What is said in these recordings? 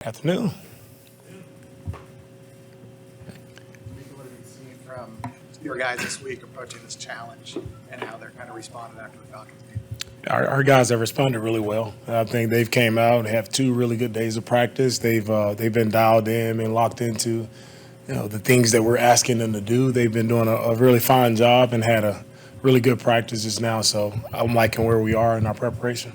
Afternoon. What have you seen from your guys this week approaching this challenge and how they're kind of responding after the Falcons game? Our guys have responded really well. I think they've came out and have 2 really good days of practice. They've been dialed in and locked into the things that we're asking them to do. They've been doing a really fine job and had a really good practice just now. So I'm liking where we are in our preparation.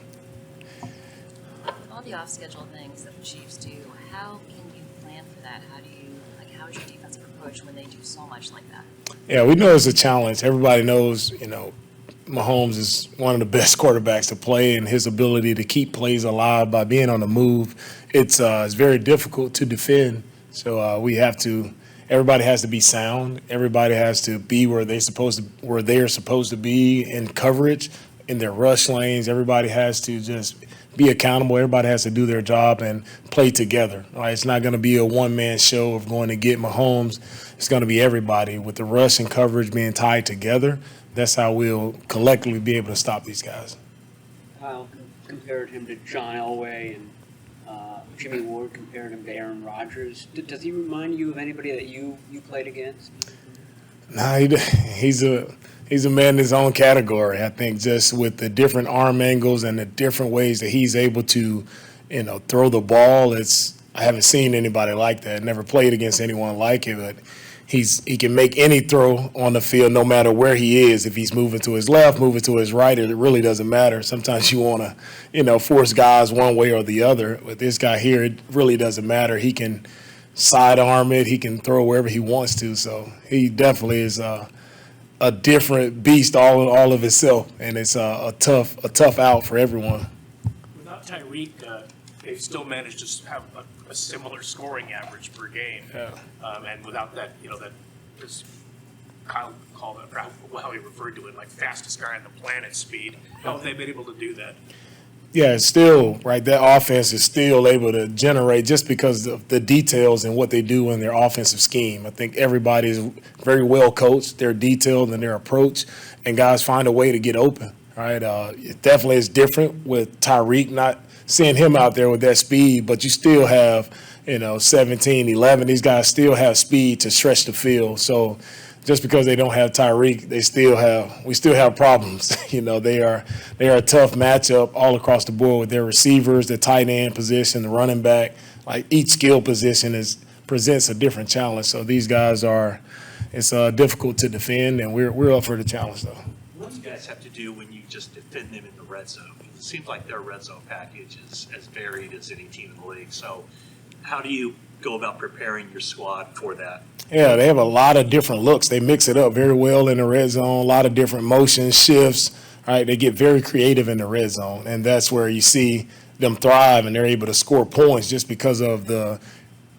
All the off-schedule things that the Chiefs do, how can you plan for that? How is your defensive approach when they do so much like that? Yeah, we know it's a challenge. Everybody knows, Mahomes is one of the best quarterbacks to play, and his ability to keep plays alive by being on the move, it's very difficult to defend. So everybody has to be sound. Everybody has to be where they're supposed to be in coverage, in their rush lanes. Everybody has to just be accountable. Everybody has to do their job and play together. Right? It's not going to be a one-man show of going to get Mahomes. It's going to be everybody with the rush and coverage being tied together. That's how we'll collectively be able to stop these guys. Kyle compared him to John Elway, and Jimmie Ward compared him to Aaron Rodgers. Does he remind you of anybody that you played against? Nah, he's a man in his own category. I think just with the different arm angles and the different ways that he's able to, throw the ball. I haven't seen anybody like that. Never played against anyone like it, but he can make any throw on the field no matter where he is. If he's moving to his left, moving to his right, it really doesn't matter. Sometimes you want to, force guys one way or the other. With this guy here, it really doesn't matter. He can sidearm it. He can throw wherever he wants to. So he definitely is a different beast all of itself, and it's a tough out for everyone. Without Tyreek, they've still managed to have a similar scoring average per game. Yeah. And without that, that this Kyle called it, how he referred to it, like fastest guy on the planet speed. How have they been able to do that? Yeah, it's still, right, that offense is still able to generate just because of the details and what they do in their offensive scheme. I think everybody is very well coached. They're detailed in their approach, and guys find a way to get open, right? It definitely is different with Tyreek, not seeing him out there with that speed, but you still have, 17, 11. These guys still have speed to stretch the field. So just because they don't have Tyreek, we still have problems. They are a tough matchup all across the board with their receivers, the tight end position, the running back. Like each skill position presents a different challenge. So these guys it's difficult to defend, and we're up for the challenge though. What do you guys have to do when you just defend them in the red zone? It seems like their red zone package is as varied as any team in the league. So how do you go about preparing your squad for that? Yeah, they have a lot of different looks. They mix it up very well in the red zone, a lot of different motion shifts, right? They get very creative in the red zone, and that's where you see them thrive, and they're able to score points just because of the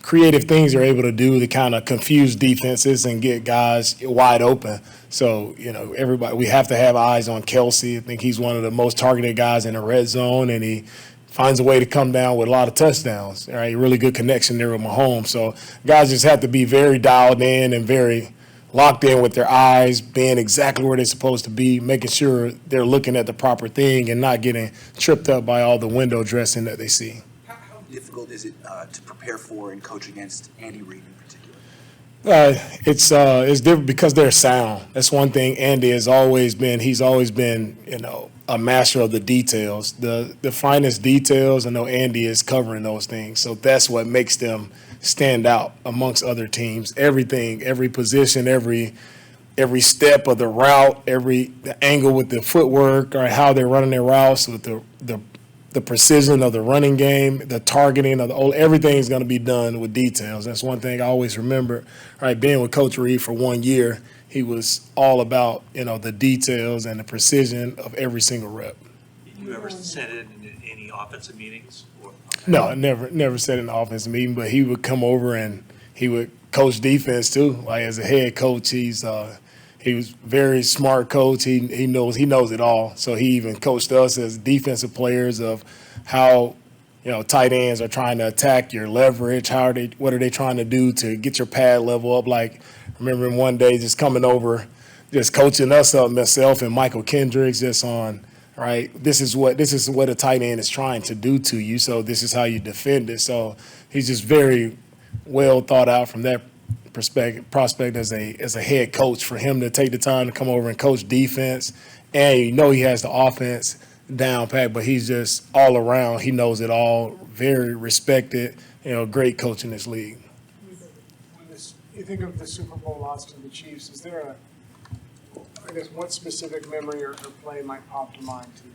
creative things they're able to do to kind of confuse defenses and get guys wide open. So, we have to have eyes on Kelsey. I think he's one of the most targeted guys in the red zone, and he finds a way to come down with a lot of touchdowns. Right, really good connection there with Mahomes. So guys just have to be very dialed in and very locked in with their eyes, being exactly where they're supposed to be, making sure they're looking at the proper thing and not getting tripped up by all the window dressing that they see. How difficult is it to prepare for and coach against Andy Reid in particular? It's different because they're sound. That's one thing Andy has always been. He's always been, a master of the details, the finest details. I know Andy is covering those things. So that's what makes them stand out amongst other teams. Everything, every position, every step of the route, the angle with the footwork, or how they're running their routes with the precision of the running game, the targeting of everything is going to be done with details. That's one thing I always remember, right? Being with Coach Reid for 1 year, he was all about, the details and the precision of every single rep. Did you ever sit in any offensive meetings? No, I never sat in an offensive meeting, but he would come over and he would coach defense too. Like as a head coach, he was a very smart coach. He knows it all. So he even coached us as defensive players of how tight ends are trying to attack your leverage. What are they trying to do to get your pad level up? Like I remember him one day just coming over, just coaching us up, myself and Michael Kendricks, just on right? This is what a tight end is trying to do to you. So this is how you defend it. So he's just very well thought out from that prospect as a head coach, for him to take the time to come over and coach defense. And you know he has the offense down pat, but he's just all around. He knows it all. Very respected, great coach in this league. When you think of the Super Bowl loss to the Chiefs, is there what specific memory or play might pop to mind to you?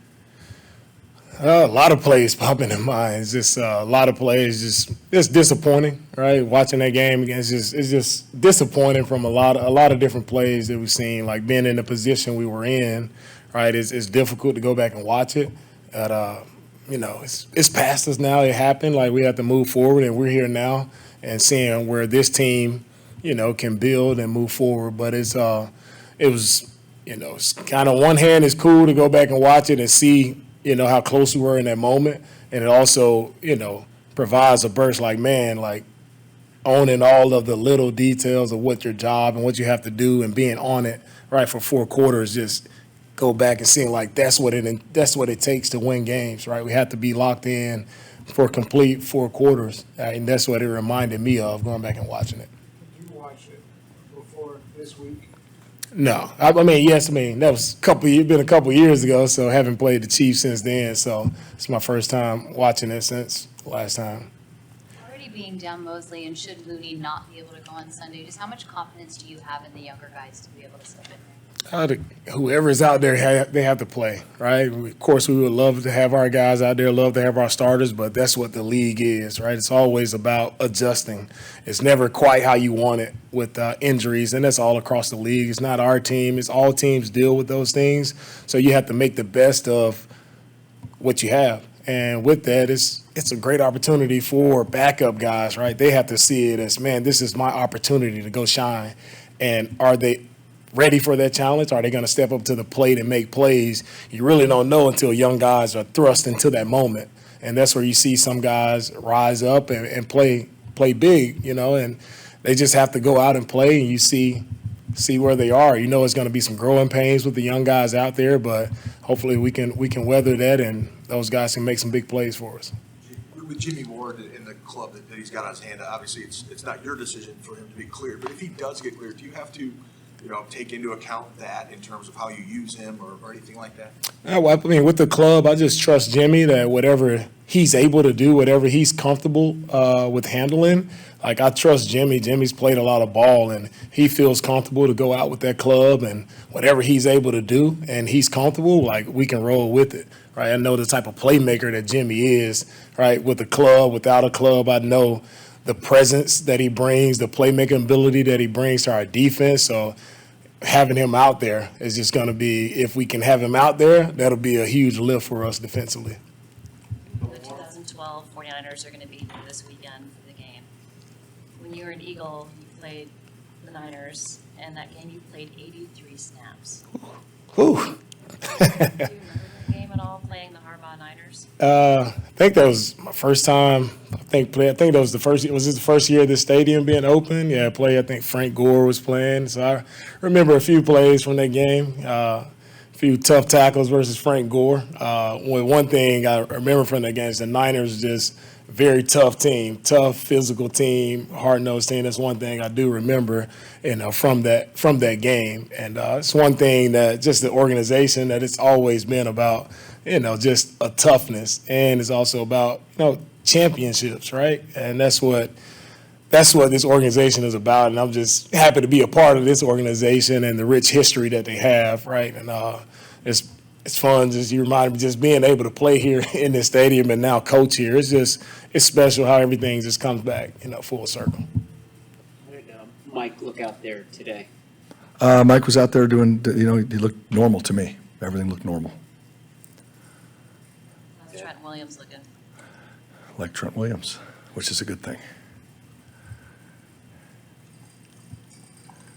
A lot of plays popping in mind. It's just a lot of plays, just disappointing, right? Watching that game again, it's just disappointing from a lot of different plays that we've seen. Like being in the position we were in, right? It's difficult to go back and watch it. But it's past us now. It happened. Like we have to move forward, and we're here now and seeing where this team, can build and move forward. But it's kind of, one hand is cool to go back and watch it and see, how close we were in that moment. And it also, provides a burst like, man, like owning all of the little details of what your job and what you have to do and being on it, right, for 4 quarters, just go back and seeing like that's what it takes to win games, right? We have to be locked in for complete 4 quarters. And that's what it reminded me of going back and watching it. Did you watch it before this week? No, that was been a couple years ago, so I haven't played the Chiefs since then. So it's my first time watching it since last time. Already being down Mosley, and should Looney not be able to go on Sunday, just how much confidence do you have in the younger guys to be able to step in there? Whoever's out there, they have to play, right? Of course, we would love to have our guys out there, love to have our starters, but that's what the league is, right? It's always about adjusting. It's never quite how you want it with injuries, and that's all across the league. It's not our team. It's all teams deal with those things, so you have to make the best of what you have. And with that, it's a great opportunity for backup guys, right? They have to see it as, man, this is my opportunity to go shine. And are they ready for that challenge? Are they going to step up to the plate and make plays? You really don't know until young guys are thrust into that moment. And that's where you see some guys rise up and play big, and they just have to go out and play, and you see where they are. It's going to be some growing pains with the young guys out there, but hopefully we can weather that, and those guys can make some big plays for us. With Jimmie Ward in the club that he's got on his hand, obviously it's not your decision for him to be cleared, but if he does get cleared, do you have to take into account that in terms of how you use him or anything like that? With the club, I just trust Jimmie that whatever he's able to do, whatever he's comfortable with handling, like I trust Jimmie. Jimmie's played a lot of ball, and he feels comfortable to go out with that club, and whatever he's able to do and he's comfortable, like we can roll with it, right? I know the type of playmaker that Jimmie is, right? With a club, without a club, I know the presence that he brings, the playmaking ability that he brings to our defense. So having him out there is just going to be, if we can have him out there, that'll be a huge lift for us defensively. The 2012 49ers are going to be here this weekend for the game. When you were an Eagle, you played the Niners, and that game you played 83 snaps. Whew. Do you remember that game at all, playing the Harbaugh Niners? I think that was my first time. I think that was the first. Was it the first year of the stadium being open? Yeah, I think Frank Gore was playing. So I remember a few plays from that game. A few tough tackles versus Frank Gore. One thing I remember from that game is the Niners just very tough team, tough physical team, hard-nosed team. That's one thing I do remember, from that game. And it's one thing that just the organization that it's always been about, just a toughness, and it's also about championships, right? And that's what this organization is about. And I'm just happy to be a part of this organization and the rich history that they have, right? And it's fun. You remind me just being able to play here in this stadium and now coach here. It's special how everything just comes back, full circle. How did Mike look out there today? Mike was out there doing, he looked normal to me. Everything looked normal. How's Trent Williams looking? Like Trent Williams, which is a good thing.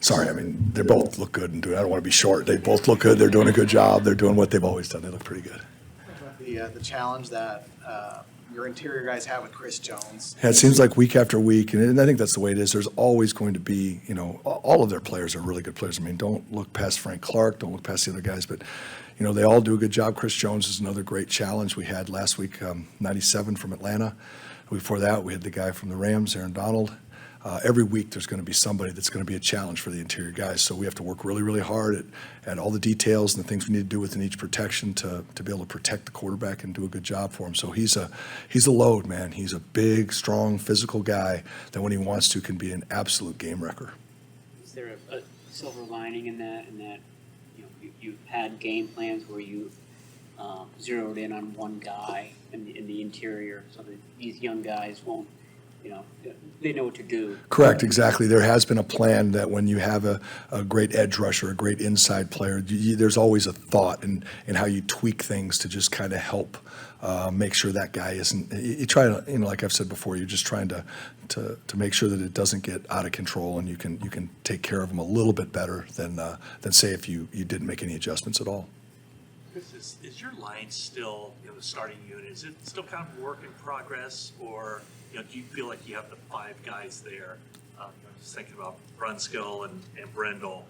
Sorry, they both look good and I don't want to be short. They both look good. They're doing a good job. They're doing what they've always done. They look pretty good. The challenge that your interior guys have with Chris Jones. Yeah, it seems like week after week, and I think that's the way it is. There's always going to be, all of their players are really good players. Don't look past Frank Clark, don't look past the other guys, but, they all do a good job. Chris Jones is another great challenge. We had last week 97 from Atlanta. Before that, we had the guy from the Rams, Aaron Donald. Every week there's going to be somebody that's going to be a challenge for the interior guys. So we have to work really, really hard at all the details and the things we need to do within each protection to be able to protect the quarterback and do a good job for him. So he's a load, man. He's a big, strong, physical guy that when he wants to can be an absolute game wrecker. Is there a silver lining in that you've had game plans where you zeroed in on one guy in the interior so that these young guys won't, they know what to do? Correct, exactly. There has been a plan that when you have a great edge rusher, a great inside player, there's always a thought in how you tweak things to just kind of help make sure that guy isn't. You try to, like I've said before, you're just trying to make sure that it doesn't get out of control, and you can take care of them a little bit better than say if you didn't make any adjustments at all. Is your line still, the starting unit, is it still kind of a work in progress, or do you feel like you have the 5 guys there? Just thinking about Brunskill and Brendel.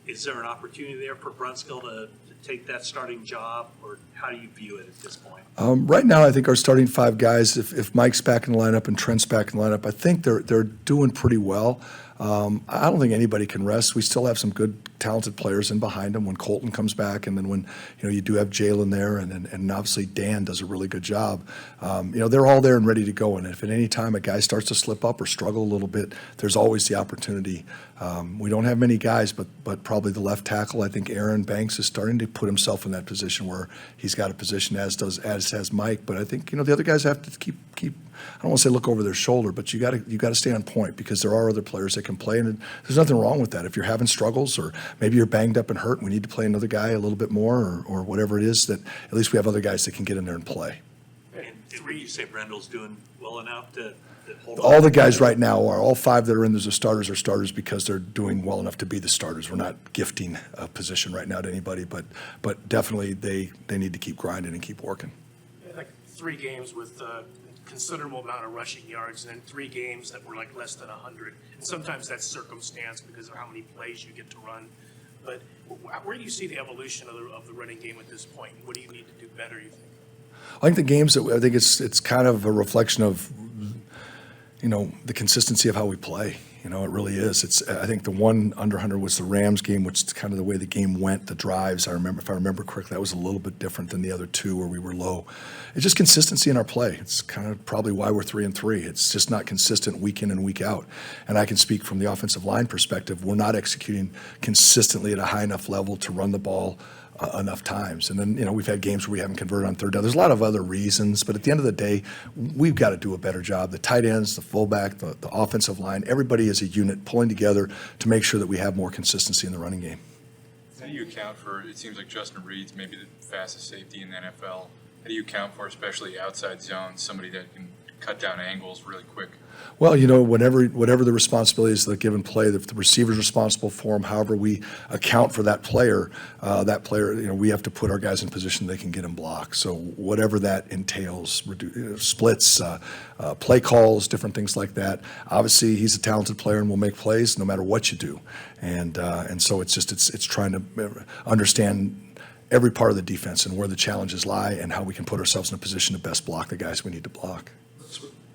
Is there an opportunity there for Brunskill to take that starting job, or how do you view it at this point? Right now, I think our starting 5 guys, if Mike's back in the lineup and Trent's back in the lineup, I think they're doing pretty well. I don't think anybody can rest. We still have some good, talented players in behind them when Colton comes back, and then when you do have Jalen there, and obviously Dan does a really good job. They're all there and ready to go. And if at any time a guy starts to slip up or struggle a little bit, there's always the opportunity. We don't have many guys, but probably the left tackle. I think Aaron Banks is starting to put himself in that position where he's got a position, as has Mike. But I think the other guys have to keep. I don't want to say look over their shoulder, but you got to stay on point, because there are other players that can play, and there's nothing wrong with that. If you're having struggles, or maybe you're banged up and hurt, and we need to play another guy a little bit more, or whatever it is, that at least we have other guys that can get in there and play. And would you say Brendel's doing well enough to hold All on? the guys right now all 5 that are in there as starters are starters because they're doing well enough to be the starters. We're not gifting a position right now to anybody, but definitely they need to keep grinding and keep working. Like 3 games with considerable amount of rushing yards, and then 3 games that were like less than 100. And sometimes that's circumstance because of how many plays you get to run. But where do you see the evolution of the running game at this point? What do you need to do better, you think? I think the games that I think it's kind of a reflection of the consistency of how we play. It really is. I think the one under 100 was the Rams game, which is kind of the way the game went, the drives. If I remember correctly, that was a little bit different than the other 2 where we were low. It's just consistency in our play. It's kind of probably why we're 3-3. It's just not consistent week in and week out. And I can speak from the offensive line perspective. We're not executing consistently at a high enough level to run the ball enough times. And then, we've had games where we haven't converted on third down. There's a lot of other reasons, but at the end of the day, we've got to do a better job. The tight ends, the fullback, the offensive line, everybody is a unit pulling together to make sure that we have more consistency in the running game. How do you account for, it seems like Justin Reed's maybe the fastest safety in the NFL. How do you account for, especially outside zones, somebody that can cut down angles really quick? Well, whatever the responsibility is of the given play, if the receiver's responsible for them, however we account for that player, we have to put our guys in position they can get them blocked. So whatever that entails, splits, play calls, different things like that. Obviously, he's a talented player and will make plays no matter what you do. And so it's trying to understand every part of the defense and where the challenges lie and how we can put ourselves in a position to best block the guys we need to block.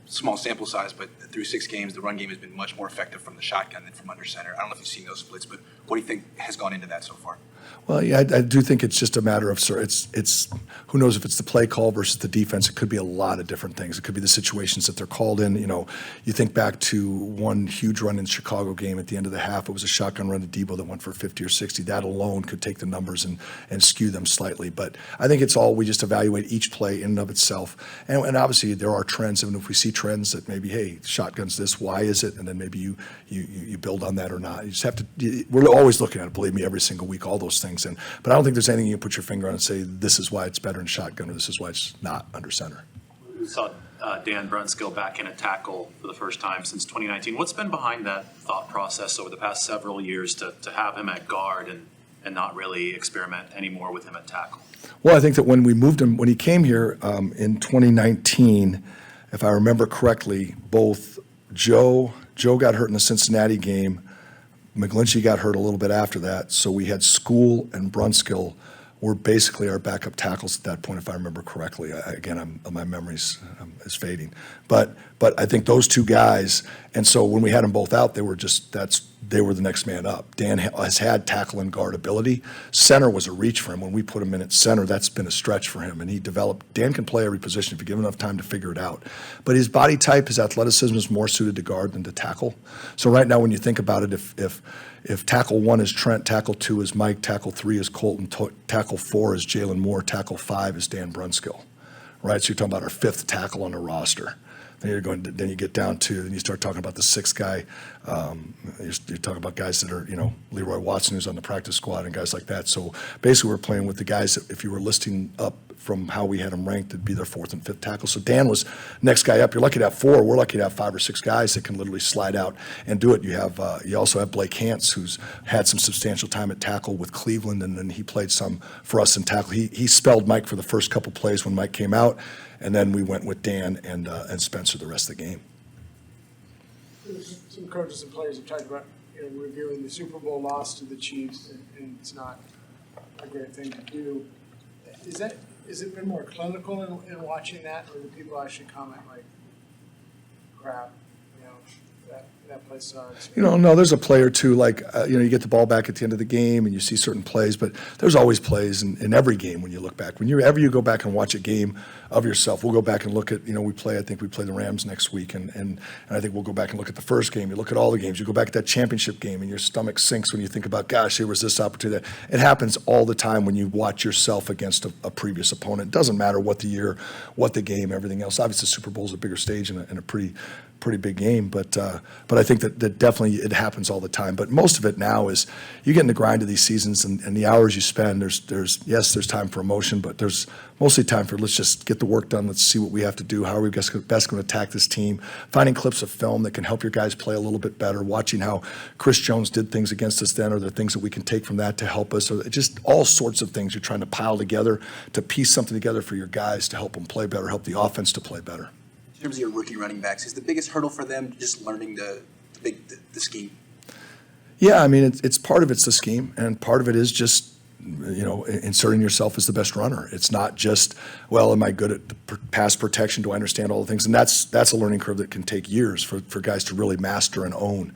Small sample size, but through 6 games, the run game has been much more effective from the shotgun than from under center. I don't know if you've seen those splits, but what do you think has gone into that so far? Well, yeah, I do think it's just a matter of, it's who knows if it's the play call versus the defense. It could be a lot of different things. It could be the situations that they're called in. You think back to one huge run in the Chicago game at the end of the half. It was a shotgun run to Debo that went for 50 or 60. That alone could take the numbers and skew them slightly. But I think it's all, we just evaluate each play in and of itself. And obviously there are trends. And if we see trends that maybe, hey, shotgun's this, why is it? And then maybe you build on that or not. You just have to, we're always looking at it, believe me, every single week, all those things. But I don't think there's anything you can put your finger on and say, this is why it's better in shotgun or this is why it's not under center. We saw Dan Brunskill back in a tackle for the first time since 2019. What's been behind that thought process over the past several years to have him at guard and not really experiment anymore with him at tackle? Well, I think that when we moved him, when he came here in 2019, if I remember correctly, both Joe got hurt in the Cincinnati game. McGlinchey got hurt a little bit after that, so we had School and Brunskill were basically our backup tackles at that point, if I remember correctly. My memory's is fading. But I think those two guys, and so when we had them both out, they were the next man up. Dan has had tackle and guard ability. Center was a reach for him. When we put him in at center, that's been a stretch for him. And he developed, Dan can play every position if you give him enough time to figure it out. But his body type, his athleticism is more suited to guard than to tackle. So right now when you think about it, if tackle 1 is Trent, tackle 2 is Mike, tackle 3 is Colton, tackle 4 is Jalen Moore, tackle 5 is Dan Brunskill, right? So you're talking about our 5th tackle on the roster. Then you get down to, and you start talking about the 6th guy. You're talking about guys that are, Leroy Watson, who's on the practice squad, and guys like that. So basically, we're playing with the guys that, if you were listing up from how we had them ranked, it'd be their 4th and 5th tackle. So Dan was next guy up. You're lucky to have 4. We're lucky to have 5 or 6 guys that can literally slide out and do it. You also have Blake Hance, who's had some substantial time at tackle with Cleveland, and then he played some for us in tackle. He spelled Mike for the first couple plays when Mike came out. And then we went with Dan and Spencer the rest of the game. Some coaches and players have talked about reviewing the Super Bowl loss to the Chiefs, and it's not a great thing to do. Is it been more clinical in watching that, or do people actually comment like, crap, that play sucks? No, there's a play or two, like, you get the ball back at the end of the game and you see certain plays, but there's always plays in every game when you look back. Whenever you go back and watch a game of yourself, we'll go back and look at, I think we play the Rams next week, and I think we'll go back and look at the first game. You look at all the games. You go back at that championship game and your stomach sinks when you think about, gosh, here was this opportunity. It happens all the time when you watch yourself against a previous opponent. It doesn't matter what the year, what the game, everything else. Obviously, the Super Bowl is a bigger stage and a pretty big game, but I think that definitely it happens all the time. But most of it now is you get in the grind of these seasons and the hours you spend. There's time for emotion, but there's mostly time for, let's just get the work done. Let's see what we have to do. How are we best going to attack this team? Finding clips of film that can help your guys play a little bit better. Watching how Chris Jones did things against us then, or the things that we can take from that to help us, or just all sorts of things you're trying to pile together to piece something together for your guys to help them play better, help the offense to play better. In terms of your rookie running backs, is the biggest hurdle for them just learning the scheme? Yeah, it's part of it's the scheme, and part of it is just inserting yourself as the best runner. It's not just, well, am I good at pass protection? Do I understand all the things? And that's a learning curve that can take years for guys to really master and own,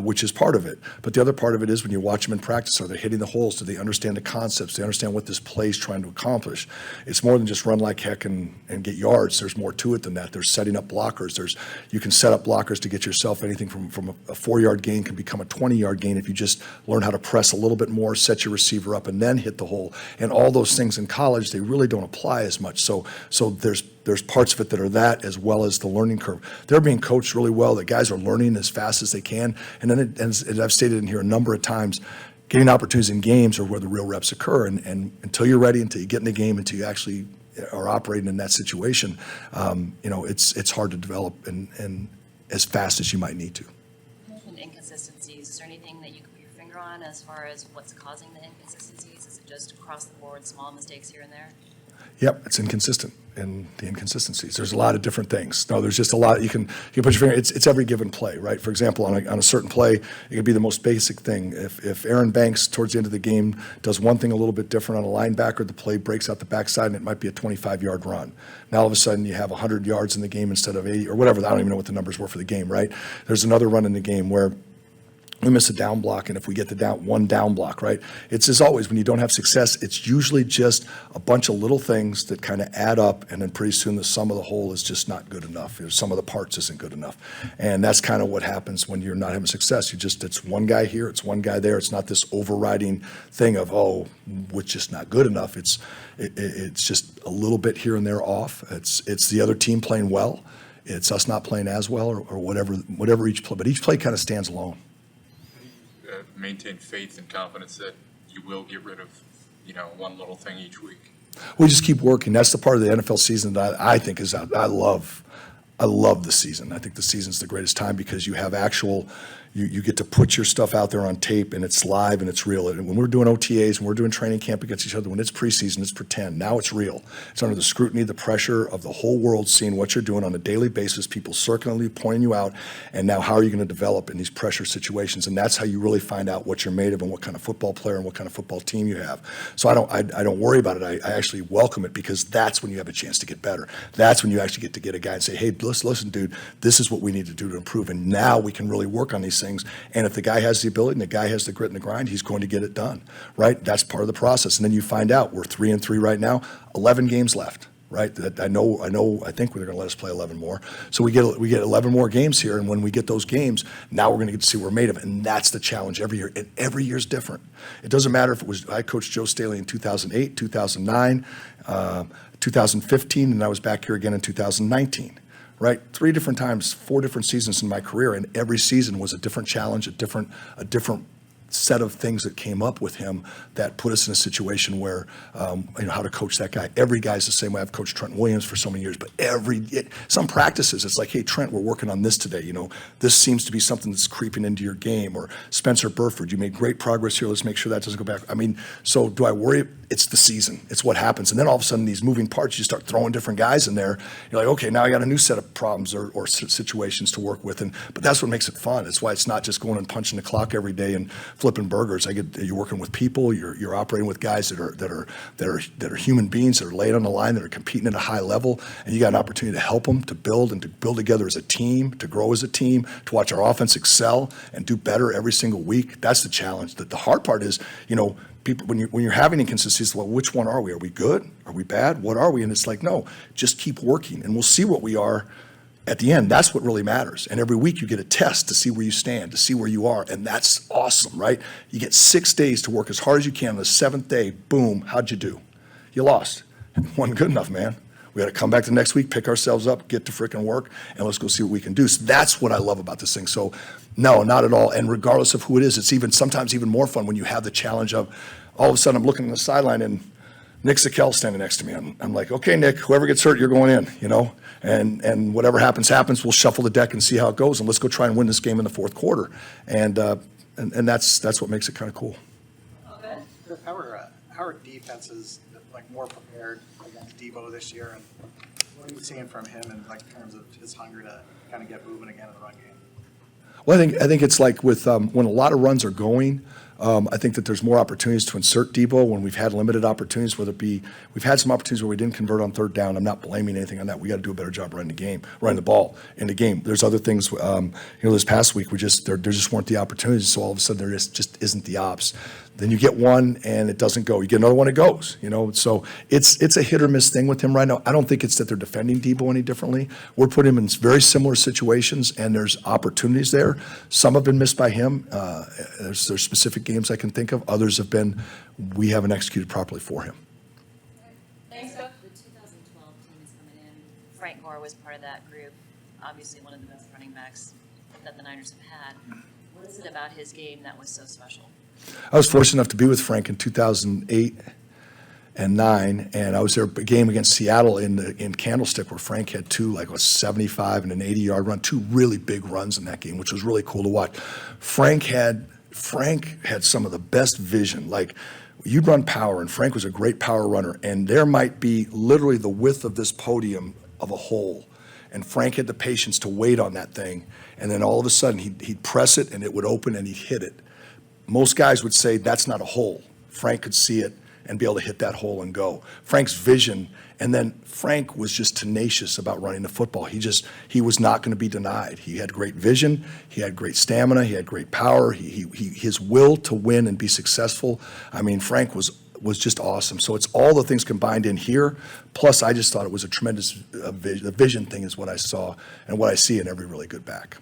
which is part of it. But the other part of it is when you watch them in practice, are they hitting the holes? Do they understand the concepts? Do they understand what this play is trying to accomplish? It's more than just run like heck and get yards. There's more to it than that. There's setting up blockers. You can set up blockers to get yourself anything from a 4-yard gain can become a 20-yard gain if you just learn how to press a little bit more, set your receiver up, and then hit the hole. And all those things in college, they really don't apply as much. So there's parts of it that are that, as well as the learning curve. They're being coached really well. The guys are learning as fast as they can. And then, as I've stated in here a number of times, getting opportunities in games are where the real reps occur. And until you're ready, until you get in the game, until you actually are operating in that situation, it's hard to develop and as fast as you might need to. And inconsistencies, is there anything that you can put your finger on as far as what's causing the inconsistencies? Is it just across the board, small mistakes here and there? Yep, it's inconsistent in the inconsistencies. There's a lot of different things. No, there's just a lot. You can put your finger. It's every given play, right? For example, on a certain play, it could be the most basic thing. If Aaron Banks towards the end of the game does one thing a little bit different on a linebacker, the play breaks out the backside and it might be a 25-yard run. Now all of a sudden you have 100 yards in the game instead of 80 or whatever. I don't even know what the numbers were for the game, right? There's another run in the game where we miss a down block, and if we get the one down block, right? It's as always, when you don't have success, it's usually just a bunch of little things that kind of add up, and then pretty soon the sum of the whole is just not good enough. Some of the parts isn't good enough. And that's kind of what happens when you're not having success. It's one guy here, it's one guy there. It's not this overriding thing of, it's just not good enough. It's just a little bit here and there off. It's the other team playing well. It's us not playing as well or whatever each play. But each play kind of stands alone. Maintain faith and confidence that you will get rid of, one little thing each week? We just keep working. That's the part of the NFL season that I think is I love. I love the season. I think the season's the greatest time because you have you get to put your stuff out there on tape and it's live and it's real. And when we're doing OTAs and we're doing training camp against each other, when it's preseason, it's pretend. Now it's real. It's under the scrutiny, the pressure of the whole world seeing what you're doing on a daily basis, people circling you, pointing you out, and now how are you going to develop in these pressure situations? And that's how you really find out what you're made of and what kind of football player and what kind of football team you have. So I don't worry about it. I actually welcome it because that's when you have a chance to get better. That's when you actually get to get a guy and say, hey, listen, dude, this is what we need to do to improve. And now we can really work on these things. And if the guy has the ability and the guy has the grit and the grind, he's going to get it done, right? That's part of the process. And then you find out we're 3-3 right now, 11 games left, right? I think they're going to let us play 11 more. So we get 11 more games here. And when we get those games, now we're going to get to see what we're made of. And that's the challenge every year. And every year's different. It doesn't matter if it was, I coached Joe Staley in 2008, 2009, 2015, and I was back here again in 2019. Right, 3 different times, 4 different seasons in my career, and every season was a different challenge, a different set of things that came up with him that put us in a situation where, how to coach that guy. Every guy's the same way. I've coached Trent Williams for so many years, but some practices, it's like, hey, Trent, we're working on this today. This seems to be something that's creeping into your game. Or Spencer Burford, you made great progress here. Let's make sure that doesn't go back. So do I worry? It's the season. It's what happens. And then all of a sudden, these moving parts, you start throwing different guys in there. You're like, okay, now I got a new set of problems or situations to work with. But that's what makes it fun. It's why it's not just going and punching the clock every day and flipping burgers. You're working with people. You're operating with guys that are human beings, that are laid on the line, that are competing at a high level, and you got an opportunity to help them, to build together as a team, to grow as a team, to watch our offense excel and do better every single week. That's the challenge. The hard part is, people, when you're having inconsistencies, well, which one are we? Are we good? Are we bad? What are we? And it's like, no, just keep working, and we'll see what we are. At the end, that's what really matters. And every week you get a test to see where you stand, to see where you are. And that's awesome, right? You get 6 days to work as hard as you can. On the 7th day, boom, how'd you do? You lost. It wasn't good enough, man. We got to come back the next week, pick ourselves up, get to freaking work, and let's go see what we can do. So that's what I love about this thing. So no, not at all. And regardless of who it is, it's sometimes even more fun when you have the challenge of all of a sudden I'm looking on the sideline and Nick Zakel's standing next to me. I'm like, okay, Nick, whoever gets hurt, you're going in, and whatever happens. We'll shuffle the deck and see how it goes, and let's go try and win this game in the fourth quarter. And that's what makes it kind of cool. How are defenses more prepared against Debo this year, and what are you seeing from him in terms of his hunger to kind of get moving again in the run game? Well, I think it's like with when a lot of runs are going. I think that there's more opportunities to insert Debo when we've had limited opportunities, whether it be we've had some opportunities where we didn't convert on 3rd down. I'm not blaming anything on that. We got to do a better job running the ball in the game. There's other things. This past week there just weren't the opportunities. So all of a sudden there just isn't the ops. Then you get one and it doesn't go. You get another one, it goes. So it's a hit or miss thing with him right now. I don't think it's that they're defending Debo any differently. We're putting him in very similar situations, and there's opportunities there. Some have been missed by him. There's specific games I can think of. Others have been we haven't executed properly for him. Thanks, Coach. The 2012 team is coming in. Frank Gore was part of that group. Obviously, one of the best running backs that the Niners have had. What is it about his game that was so special? I was fortunate enough to be with Frank in 2008 and 2009, and I was there a game against Seattle in Candlestick where Frank had 2 75 and an 80-yard run, 2 really big runs in that game, which was really cool to watch. Frank had some of the best vision. You'd run power, and Frank was a great power runner, and there might be literally the width of this podium of a hole, and Frank had the patience to wait on that thing, and then all of a sudden he'd press it, and it would open, and he'd hit it. Most guys would say that's not a hole. Frank could see it and be able to hit that hole and go. Frank's vision, and then Frank was just tenacious about running the football. He was not going to be denied. He had great vision. He had great stamina. He had great power. His will to win and be successful. Frank was just awesome. So it's all the things combined in here. Plus, I just thought it was a tremendous vision thing is what I saw and what I see in every really good back.